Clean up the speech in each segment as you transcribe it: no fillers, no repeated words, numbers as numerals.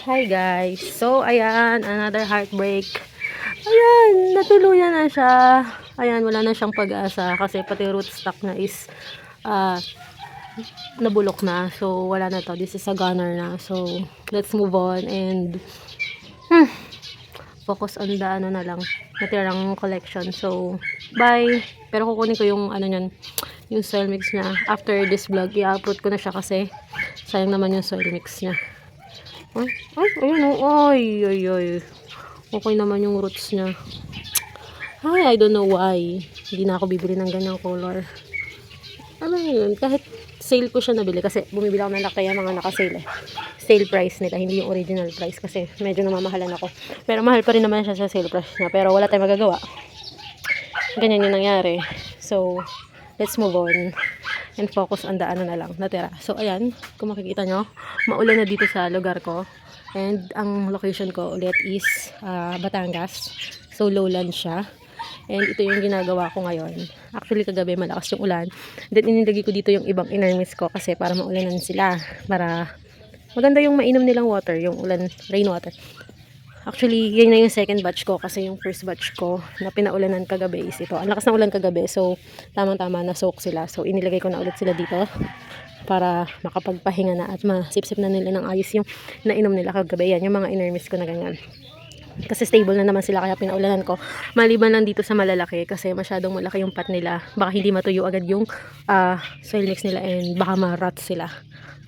Hi guys. So ayan, another heartbreak. Ayan, natuluyan na siya. Ayan, wala na siyang pag-asa kasi pati rootstock na is ah, nabulok na. So wala na to. This is a goner na. So let's move on and focus on the ano na lang, natirang collection. So bye. Pero kukunin ko yung ano niyan, yung soil mix niya. After this vlog, i-upload ko na siya kasi sayang naman yung soil mix niya. Ayun oh, ay. Okay naman yung roots niya. Ay, I don't know why. Hindi na ako bibili ng ganyang color. Ano yun? Kahit sale ko siya nabili kasi bumibili ako ng lakaya mga naka-sale eh. Sale price nila, hindi yung original price kasi medyo namamahalan ako. Pero mahal pa rin naman siya sa sale price niya. Pero wala tayong magagawa. Ganyan yung nangyari. So, let's move on and focus on the ano na lang, natira. So, ayan, kung makikita nyo, maulan na dito sa lugar ko. And ang location ko ulit is Batangas. So, lowland siya. And ito yung ginagawa ko ngayon. Actually, kagabi malakas yung ulan. Then, inilagay ko dito yung ibang inner mist ko kasi para maulanan sila. Para maganda yung mainom nilang water, yung ulan, rainwater. Actually, yun na yung second batch ko kasi yung first batch ko na pinaulanan kagabi is ito. Ang lakas ng ulan kagabi, so tamang-tama na soak sila. So, inilagay ko na ulit sila dito para makapagpahinga na at masipsip na nila ng ayos yung nainom nila kagabi. Yan, yung mga inner mist ko na ganyan. Kasi stable na naman sila kaya pinaulanan ko. Maliban lang dito sa malalaki kasi masyadong malaki yung pot nila. Baka hindi matuyo agad yung soil mix nila and baka ma-rot sila.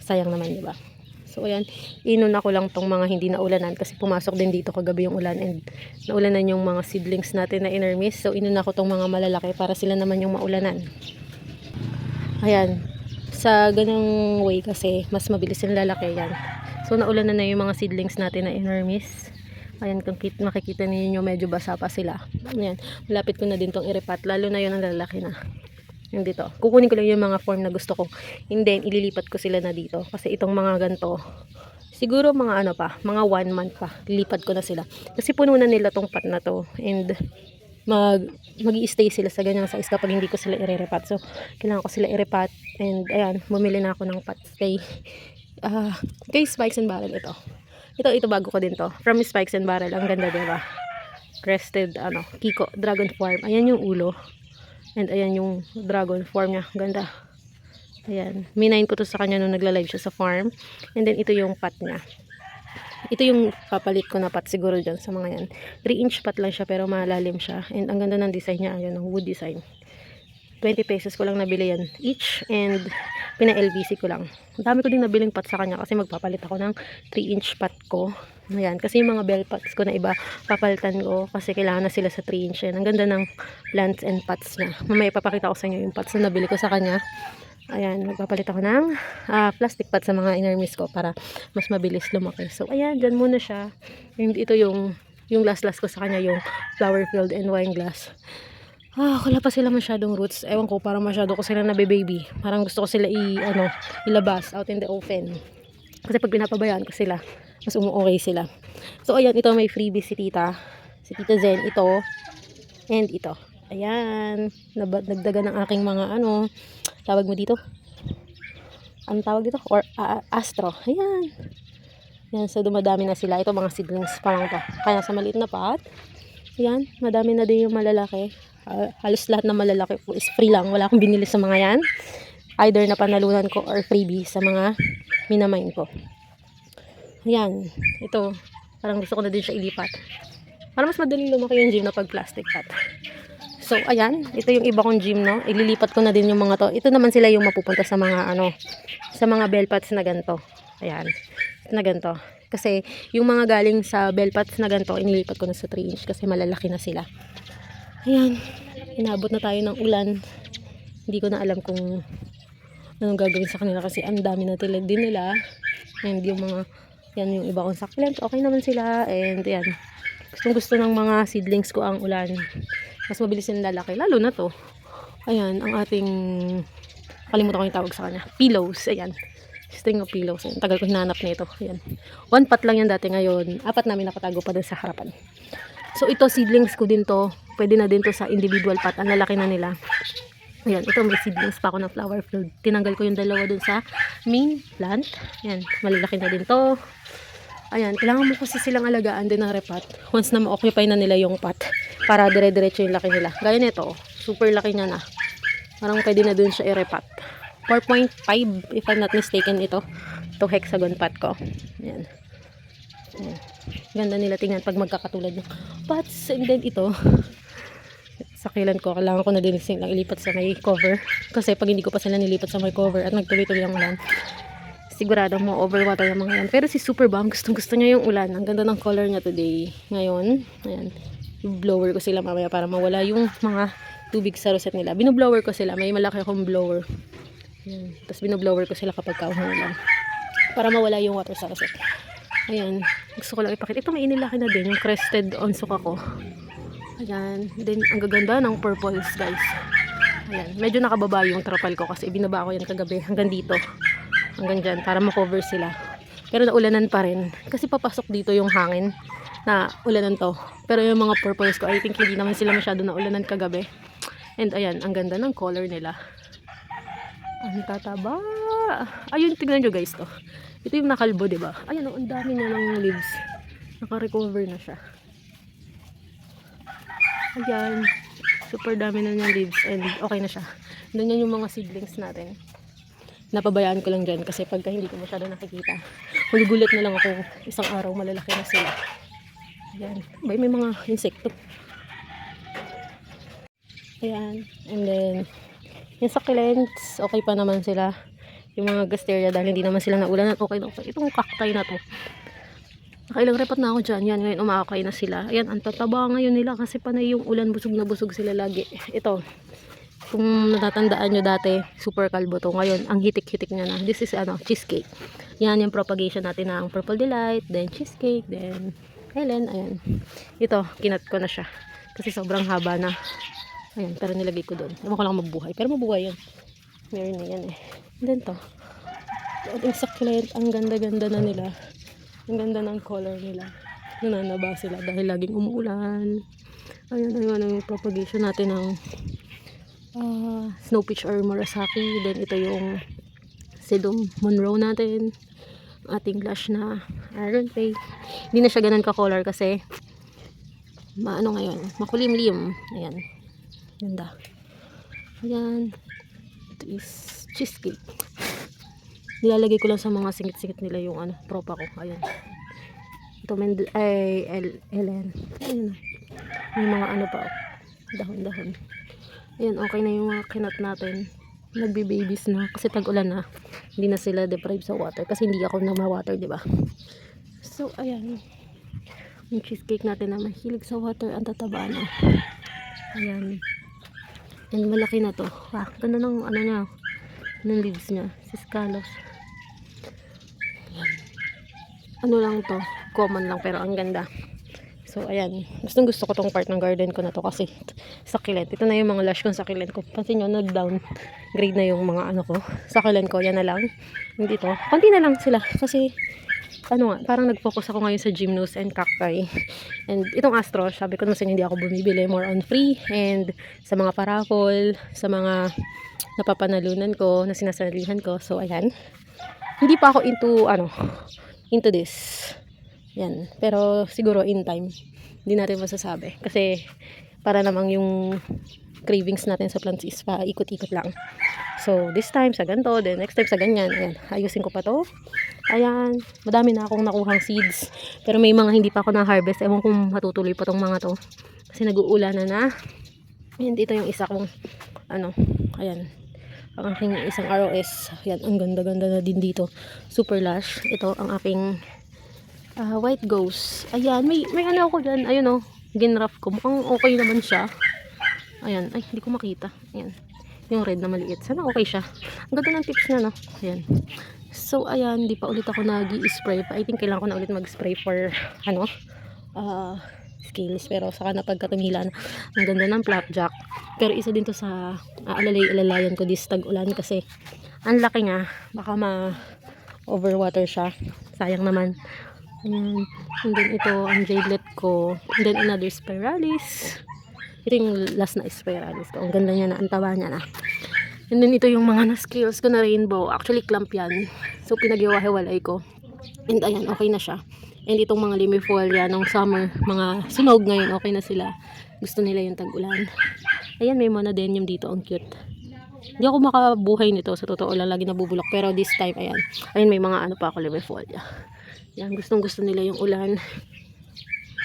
Sayang naman, diba? So ayan, inuna ko lang tong mga hindi naulanan kasi pumasok din dito kagabi yung ulan and naulanan yung mga seedlings natin na inner mist. So inuna ko tong mga malalaki para sila naman yung maulanan. Ayan, sa ganung way kasi mas mabilis yung lalaki yan. So naulanan na yung mga seedlings natin na inner mist. Ayan, kung makikita niyo medyo basa pa sila. Ayan, malapit ko na din tong iripat, lalo na yun ang lalaki na. Yung dito. Kukunin ko lang yung mga form na gusto ko. And then, ililipat ko sila na dito. Kasi itong mga ganito, siguro mga ano pa, mga 1 month pa, lilipat ko na sila. Kasi puno na nila tong pot na to. And, mag-i-stay sila sa ganyang size kapag hindi ko sila i-repat. So, kailangan ko sila i-repat. And, ayan, bumili na ako ng pot kay Spikes and Barrel ito. Ito bago ko din to. From Spikes and Barrel. Ang ganda, diba? Crested, Kiko, Dragon Farm. Ayan yung ulo. And ayan yung dragon form niya. Ganda. Ayan. Minayin ko to sa kanya nung nagla-live siya sa farm. And then ito yung pot niya. Ito yung papalit ko na pot siguro dyan sa mga yan. 3-inch pot lang siya pero malalim siya. And ang ganda ng design niya. Ayan, wood design. 20 pesos ko lang nabili yan each. And pina-LVC ko lang. Ang dami ko din nabiling pot sa kanya kasi magpapalit ako ng 3-inch pot ko. Ayan, kasi yung mga bell pots ko na iba, papalitan ko kasi kailangan na sila sa 3-inch. Yan. Ang ganda ng plants and pots na. Mamaya ipapakita ko sa inyo yung pots na nabili ko sa kanya. Ayan, magpapalit ako ng plastic pots sa mga inner mist ko para mas mabilis lumaki. So, ayan, dyan muna siya. And ito yung last ko sa kanya, yung flower filled and wine glass. Wala pa sila masyadong roots. Ewan ko, parang masyado ko sila nabe-baby. Parang gusto ko sila ilabas out in the open. Kasi pag pinapabayaan ko sila, mas okay sila. So, ayan, ito may freebie si Tita. Si Tita Zen, ito. And ito. Ayan. Nagdagan ng aking mga, tawag mo dito? Anong tawag dito? Or, astro. Ayan. Ayan, so dumadami na sila. Ito mga seedlings pa lang to. Kaya sa maliit na pot, ayan, madami na din yung malalaki. Halos lahat na malalaki po is free lang. Wala akong binili sa mga yan. Either na panalunan ko or freebie sa mga minamain ko. Ayan, ito, parang gusto ko na din siya ilipat. Para mas madaling lumaki yung gym na pag plastic pot. So, ayan, ito yung iba kong gym, no? Ililipat ko na din yung mga to. Ito naman sila yung mapupunta sa mga, sa mga bell pots na ganito. Ayan, na ganito. Kasi, yung mga galing sa bell pots na ganito, inilipat ko na sa 3-inch kasi malalaki na sila. Ayan, inabot na tayo ng ulan. Hindi ko na alam kung anong gagawin sa kanila kasi ang dami na din nila. And yung mga, yan yung iba kong succulent, okay naman sila. And yan, gustong gusto ng mga seedlings ko ang ulan. Mas mabilis yung lalaki, lalo na to. Ayan, ang ating, kalimutan ko yung tawag sa kanya, pillows. Ayan, string of pillows. Ayan, tagal ko hinanap na ito. Ayan, 1 pot lang yan dati, ngayon 4 namin nakatago pa din sa harapan. So ito, seedlings ko din to. Pwede na din to sa individual pot. Ang lalaki na nila. Ayan, ito may seedlings pa ako ng flower filled. Tinanggal ko yung dalawa dun sa main plant. Ayan, malalaki na din to. Ayan, kailangan mo kasi silang alagaan din ng repot. Once na ma-occupy na nila yung pot, para dire-diretso yung laki nila. Gaya nito, super laki niya na. Parang pwede na dun siya i-repot. 4.5 if I'm not mistaken ito. Ito hexagon pot ko. Ayan. Ayan. Ganda nila tingnan pag magkakatulad yung pots. And then ito, sakilan ko, kailangan ko na din silang ilipat sa may cover. Kasi pag hindi ko pa sila nilipat sa may cover at nagtuloy-tuloy ang ulan, sigurado mo overwater yung mga yan. Pero si Super Bomb, gustong gusto niya yung ulan. Ang ganda ng color niya today. Ngayon, ayan, blower ko sila mamaya para mawala yung mga tubig sa rosette nila. Binublower ko sila. May malaki akong blower. Ayan. Tapos binublower ko sila kapag kaulan. Para mawala yung water sa rosette. Ayan. Gusto ko lang ipakita. Ito may inilaki na din. Yung crested onsok ako. Ayan. Then, ang gaganda ng purples, guys. Ayan. Medyo nakababa yung trapal ko kasi binaba ko yan kagabi. Hanggang dito. Hanggang dyan. Para makover sila. Pero naulanan pa rin. Kasi papasok dito yung hangin na ulanan to. Pero yung mga purples ko, I think hindi naman sila masyado na ulanan kagabi. And ayan, ang ganda ng color nila. Ang tataba. Ayun, tignan nyo guys to. Ito yung nakalbo, diba? Ayan, ang dami niya ng leaves. Naka-recover na siya. Ayan. Super dami na niyang leaves. And okay na siya. Doon yan yung mga seedlings natin. Napabayaan ko lang dyan kasi pagka hindi ko masyado nakikita, magugulat na lang ako isang araw malalaki na sila. Ayan. May mga insekto. Ayan. And then, yung succulents, okay pa naman sila. Yung mga gasteria, dahil hindi naman sila naulan at okay na okay. Itong cacti na to. Nakailang repot na ako dyan. Yan, ngayon umakay na sila. Ayan, ang tataba ngayon nila kasi panay yung ulan, busog na busog sila lagi. Ito, kung natatandaan nyo dati, super kalbo to. Ngayon, ang hitik-hitik niya na. This is cheesecake. Yan yung propagation natin ng Purple Delight, then cheesecake, then Helen. Ayan. Ito, kinat ko na siya. Kasi sobrang haba na. Ayan, pero nilagay ko doon. Ewan ko lang mabuhay. Pero mabuhay yan. Meron na yan eh. And then to. Ating succulent, ang ganda-ganda na nila. Ang ganda ng color nila. Nananaba sila dahil laging umuulan. Ayan, ayun yung propagation natin ng Snow Peach or Murasaki. Then ito yung Sedum Monroe natin. Ating blush na Iron Pay. Hindi na siya ganun ka-color kasi ngayon, makulimlim. Ayan. Ganda. Ayan. Ito is cheesecake. Nilalagay ko lang sa mga singit-singit nila yung propa ko. Ayan. Ito Ellen. Ayan. May mga pa. Dahon-dahon. Ayan, okay na yung mga kinat natin. Nagbi-babies na. Kasi tag-ulan na. Hindi na sila deprived sa water. Kasi hindi ako na ma-water, diba? So, ayan. Yung cheesecake natin na mahilig sa water. Ang tataba na. Ayan. And malaki na to. Wow, ganda ng niya. Ng leaves niya. Siscalos. Ayan. Lang to. Common lang pero ang ganda. So, ayan. Gustong gusto ko tong part ng garden ko na to kasi succulent. Ito na yung mga lush kong succulent ko. Pansin nyo, nag-down grade na yung mga ko. Succulent ko, yan na lang. Hindi to. Konti na lang sila. Kasi, parang nag-focus ako ngayon sa gymnos and cacti. And itong astro, sabi ko naman sa inyo, hindi ako bumibili. More on free. And sa mga paraffol, sa mga napapanalunan ko, na sinasalihan ko. So, ayan. Hindi pa ako into this. Yan. Pero siguro in time, hindi natin masasabi. Kasi para namang yung cravings natin sa plants is pa ikot-ikot lang. So this time sa ganito, then next time sa ganyan. Ayan. Ayusin ko pa to. Ayan. Madami na akong nakuhang seeds. Pero may mga hindi pa ako na-harvest. Ewan kung matutuloy pa tong mga to. Kasi nag-uulan na. Ayan, dito yung isa kong ayan. Ang aking isang ROS. Ayan, ang ganda-ganda na din dito. Super lush. Ito ang aking white ghost. Ayan, may ako dyan. Ayun ginraff ko. Mukhang okay naman siya. Ayan, ay hindi ko makita. Ayan, yung red na maliit. Sana okay siya. Ang ganda ng tips na Ayan. So, ayan, di pa ulit ako nag-i-spray pa. I think kailangan ko na ulit mag-spray for scales. Pero saka na pagkatumila na. Ang ganda ng flapjack. Pero isa din to sa alalay-alalayan ko this tag-ulan kasi ang laki nga. Baka ma-overwater siya. Sayang naman. Ayan. And then ito, ang jadelet ko. And then another spiralis. Ito yung last na spiralis ko. Ang ganda niya na. Ang taba niya na. And then ito yung mga na-scales ko na rainbow. Actually, clump yan. So, pinag-iwahiwalay ko. And ayan, okay na siya. And itong mga limifolia nung summer, mga sunog ngayon, okay na sila. Gusto nila yung tag-ulan. Ayan, may monadenium dito, ang cute. Hindi ako makabuhay nito, sa totoo lang, lagi nabubulok. Pero this time, ayan. Ayan, may mga ano pa ako, limifolia. Ayan, gustong gusto nila yung ulan.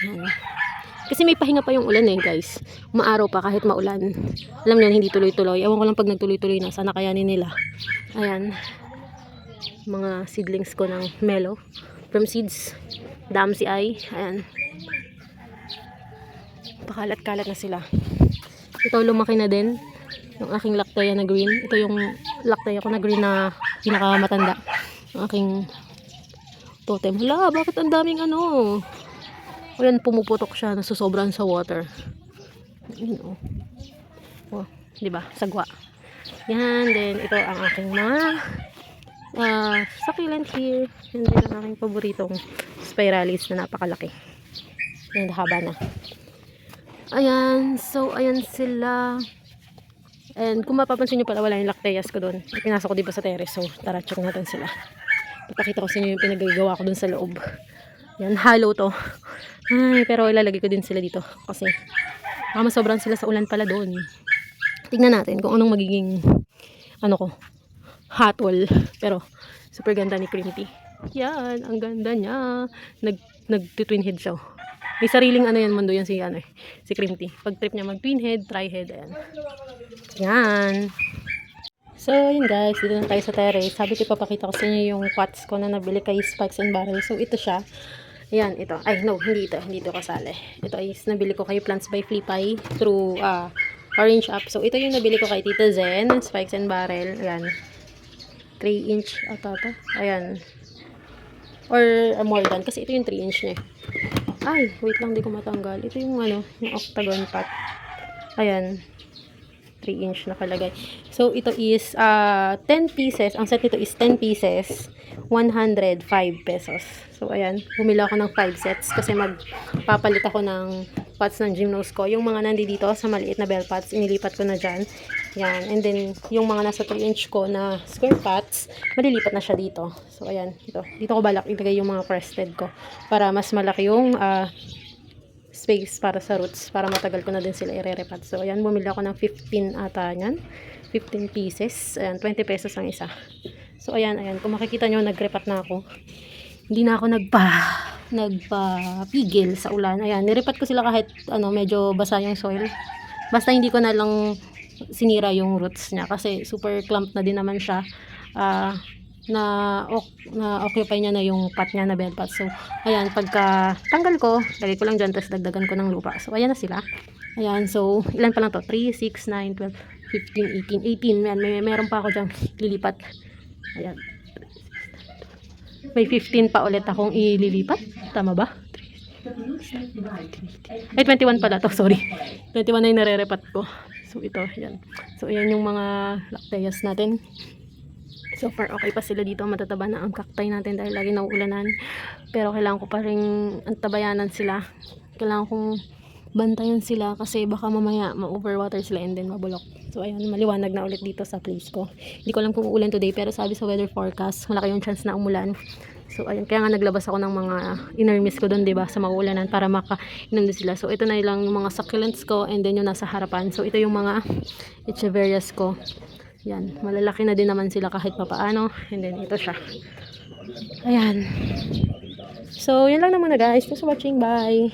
Ayan. Kasi may pahinga pa yung ulan guys. Maaraw pa kahit maulan. Alam niyo, hindi tuloy-tuloy. Ewan ko lang pag nagtuloy-tuloy na, sana kayanin nila. Ayan. Mga seedlings ko ng Melo. From seeds. Damsi ay. Ayan. Pakalat-kalat na sila. Ito, lumaki na din. Yung aking lactea na green. Ito yung lactea ko na green na pinakamatanda. Yung aking totem. Hala, bakit ang daming ano? O yan, pumuputok siya, nasusobran sa water. Yun, oh. Oh, diba? Sagwa. Yan, then ito ang aking mga succulent here. Yan din ang aking paboritong spiralis na napakalaki. Yan, haba na. Ayan, so ayan sila. And kung mapapansin nyo pala, wala yung lacteas ko doon. Pinasok ko diba sa terrace, so tara, check natin sila. Papakita ko sa inyo yung pinagagawa ko doon sa loob. Yan, hollow to. Ay, pero ilalagay ko din sila dito. Kasi, masobrang sila sa ulan pala doon. Tignan natin kung anong magiging, ano ko, hot wall. Pero, super ganda ni Cream Tea. Yan, ang ganda niya. Nag-twin head siya. May sariling ano yan, mundo yan si Cream Tea. Pag trip niya mag-twin head, tri-head, ayan. Yan. So, yun guys, dito na tayo sa terrace. Sabi ko, papakita ko sa inyo yung pots ko na nabili kay Spikes and Barrel. So, ito siya. Ayan, ito. Ay, no, hindi ito. Hindi ito kasali. Ito is nabili ko kay Plants by Flipay through Orange App. So, ito yung nabili ko kay Tita Zen, Spikes and Barrel. Ayan. 3-inch ata to. Ayan. Or more than. Kasi ito yung 3-inch niya. Ay, wait lang, di ko matanggal. Ito yung ano, yung octagon pot. Ayan. 3-inch nakalagay. So, ito is 10 pieces. Ang set nito is 10 pieces. 105 pesos. So, ayan. Bumili ako ng 5 sets kasi magpapalit ako ng pots ng gymnose ko. Yung mga nandito sa maliit na bell pots, inilipat ko na dyan. Yan. And then, yung mga nasa 3-inch ko na square pots, malilipat na siya dito. So, ayan. Dito ko balak ilagay yung mga crested ko para mas malaki yung space para sa roots, para matagal ko na din sila ire-repat. So, ayan, bumili ako ng 15 ata yan. 15 pieces. Ayan, 20 pesos ang isa. So, ayan. Kung makikita nyo, nag-repat na ako. Hindi na ako nagpapigil sa ulan. Ayan, nirepat ko sila kahit medyo basa yung soil. Basta hindi ko na lang sinira yung roots niya kasi super clump na din naman siya. Na-occupy niya na yung pot niya na bed pot. So, ayan, pagka tanggal ko, lagay ko lang dyan, tapos dagdagan ko ng lupa. So, ayan na sila. Ayan, so, ilan pa lang to? 3, 6, 9, 12, 15, 18. Ayan, meron pa ako dyan lilipat. Ayan. May 15 pa ulit akong ililipat. Tama ba? Ay, 21 pala to, sorry. 21 na yung nare-repat ko. So, ito, yan. So, ayan yung mga lacteas natin. So far, okay pa sila dito. Matataba na ang cacti natin dahil lagi nauulanan. Pero kailangan ko pa rin antabayanan sila. Kailangan kong bantayan sila kasi baka mamaya ma-overwater sila and then mabulok. So, ayun, maliwanag na ulit dito sa place ko. Hindi ko alam kung uulan today pero sabi sa weather forecast, malaki yung chance na umulan. So, ayun, kaya nga naglabas ako ng mga inner mist ko doon, diba, sa mauulanan para makainom din sila. So, ito na lang yung mga succulents ko and then yung nasa harapan. So, ito yung mga echeverias ko. Yan, malalaki na din naman sila kahit papaano. And then, ito siya. Ayan. So, yun lang naman na guys. Thanks for watching. Bye!